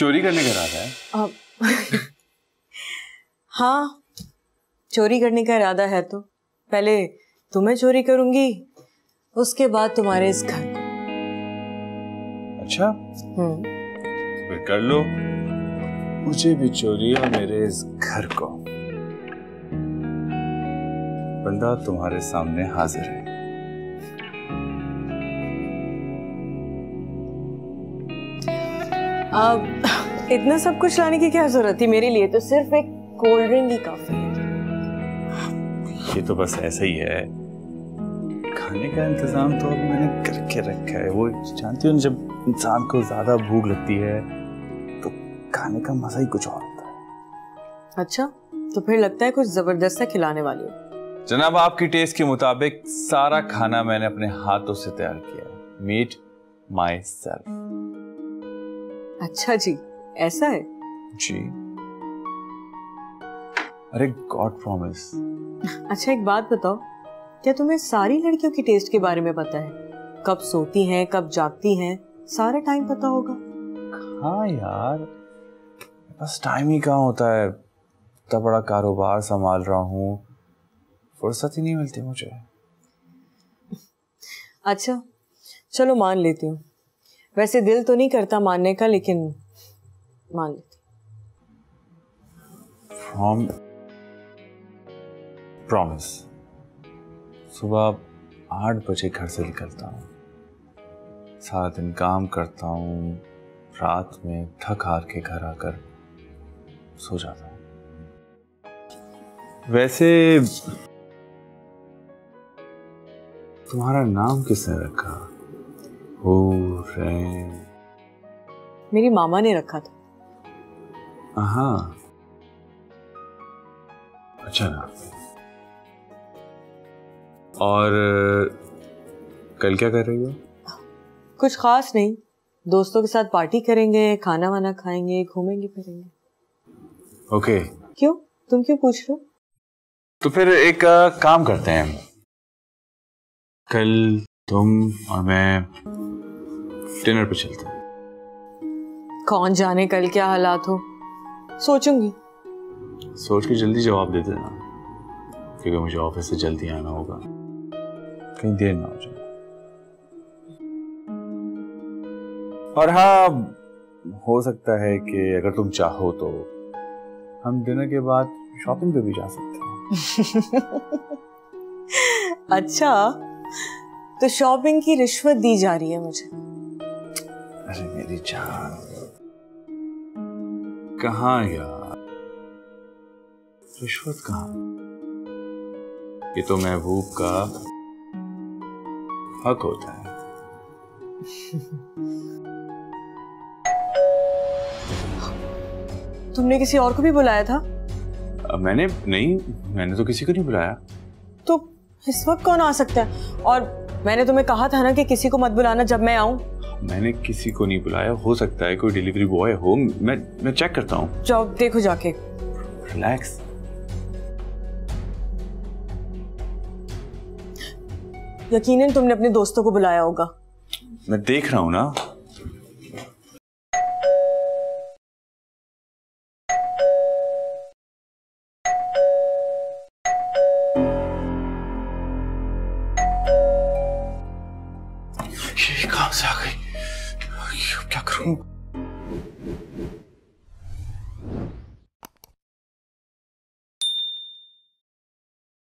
चोरी करने का इरादा है? हाँ, चोरी करने का इरादा है तो पहले तुम्हें चोरी करूंगी, उसके बाद तुम्हारे इस घर को। अच्छा, फिर कर लो, मुझे भी चोरी और मेरे इस घर को। बंदा तुम्हारे सामने हाजिर है। अब इतना सब कुछ लाने की क्या जरूरत थी? मेरे लिए तो सिर्फ एक कोल्ड ड्रिंक ही काफी है। ये तो बस ऐसा ही है, खाने का इंतजाम तो अभी मैंने करके रखा है। वो जानती हो, जब इंसान को ज्यादा भूख लगती है तो खाने का मजा ही कुछ और होता है। अच्छा, तो फिर लगता है कुछ जबरदस्त खिलाने वाली हो। जनाब, आपकी टेस्ट के मुताबिक सारा खाना मैंने अपने हाथों से तैयार किया है। Meet myself. अच्छा जी, ऐसा है? जी। अरे गॉड प्रॉमिस। अच्छा एक बात बताओ, क्या तुम्हें सारी लड़कियों की टेस्ट के बारे में पता है? कब सोती हैं, कब जागती हैं, सारा टाइम पता होगा? हाँ यार, बस टाइम ही कहाँ होता है। इतना बड़ा कारोबार संभाल रहा हूँ, फुर्सत ही नहीं मिलती मुझे। अच्छा चलो मान लेती हूँ, वैसे दिल तो नहीं करता मानने का, लेकिन मान लेती। From promise. सुबह 8 बजे घर से निकलता हूँ, सारा दिन काम करता हूँ, रात में थक हार के घर आकर सो जाता हूँ। वैसे तुम्हारा नाम किसने रखा? हो रैन। मेरी मामा ने रखा था। हाँ, अच्छा नाम। और कल क्या कर रही हो? कुछ खास नहीं, दोस्तों के साथ पार्टी करेंगे, खाना वाना खाएंगे, घूमेंगे फिरेंगे। ओके। क्यों, तुम क्यों पूछ रहे हो? तो फिर एक काम करते हैं, कल तुम और मैं डिनर पे चलते हैं। कौन जाने कल क्या हालात हो, सोचूंगी। सोच के जल्दी जवाब दे देना, क्योंकि मुझे ऑफिस से जल्दी आना होगा, कहीं देर ना हो जाए। और हाँ, हो सकता है कि अगर तुम चाहो तो हम डिनर के बाद शॉपिंग पे भी जा सकते हैं। अच्छा, तो शॉपिंग की रिश्वत दी जा रही है मुझे? अरे मेरी जान, कहाँ यार, रिश्वत कहाँ? ये तो महबूब का हक होता है। तुमने किसी और को भी बुलाया था? मैंने नहीं, मैंने तो किसी को नहीं बुलाया। तो इस वक्त कौन आ सकता है? और मैंने तुम्हें कहा था ना कि किसी को मत बुलाना जब मैं आऊं। मैंने किसी को नहीं बुलाया, हो सकता है कोई डिलीवरी बॉय हो। मैं चेक करता हूँ। जाओ देखो जाके। रिलैक्स। यकीनन तुमने अपने दोस्तों को बुलाया होगा। मैं देख रहा हूँ ना। ये कहाँ से आ गई? क्या करूँ?